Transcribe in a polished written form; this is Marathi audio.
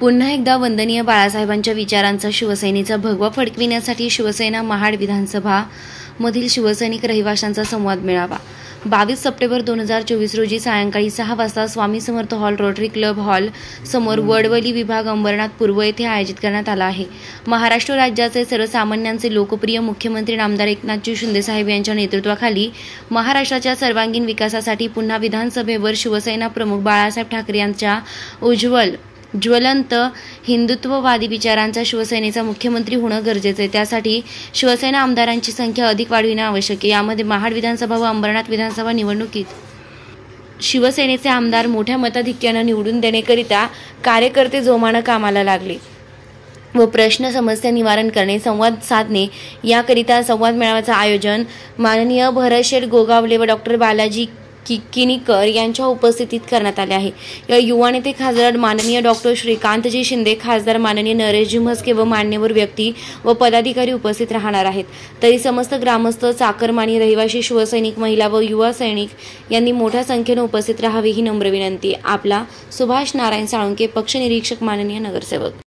पुन्हा एकदा वंदनीय बाळासाहेबांच्या विचारांचा शिवसेनेचा भगवा फडकविण्यासाठी शिवसेना महाड विधानसभा मधील शिवसैनिक रहिवाशांचा संवाद मेळावा 22 सप्टेंबर 2024 रोजी सायंकाळी 6 वाजता Swami Samarth hall rotary club hall समोर वडवली विभाग अंबरनाथ पूर्व येथे आयोजित करण्यात आला आहे। महाराष्ट्र राज्याचे सर्वसामान्यांचे लोकप्रिय मुख्यमंत्री नामदार एकनाथजी शिंदे साहेब यांच्या नेतृत्वाखाली महाराष्ट्राच्या सर्वांगीण विकासासाठी पुन्हा विधानसभेवर शिवसेना प्रमुख बाळासाहेब ठाकरे यांच्या ज्वलंत हिंदुत्ववादी विचारांचा शिवसेनेचा मुख्यमंत्री होणं गरजेचं आहे। त्यासाठी शिवसेना आमदारांची संख्या अधिक वाढविणे आवश्यक आहे। यामध्ये महाड विधानसभा व अंबरनाथ विधानसभा निवडणुकीत शिवसेनेचे आमदार मोठ्या मताधिक्याने निवडून देण्याकरिता कार्यकर्ते जोमाने कामाला लागले व प्रश्न समस्या निवारण करणे, संवाद साधणे याकरिता संवाद मेळाव्याचे आयोजन माननीय भरतशेठ गोगावले व डॉक्टर बालाजी किनीकर यांच्या उपस्थितीत करण्यात आले आहे। या युवा नेते खासदार माननीय डॉक्टर श्रीकांतजी शिंदे, खासदार माननीय नरेशजी म्हस्के व मान्यवर व्यक्ती व पदाधिकारी उपस्थित राहणार आहेत। तरी समस्त ग्रामस्थ, चाकरमानी, रहिवासी, शिवसैनिक, महिला व युवा सैनिक यांनी मोठ्या संख्येने उपस्थित राहावे ही नम्र विनंती। आपला सुभाष नारायण साळुंके, पक्ष निरीक्षक, माननीय नगरसेवक।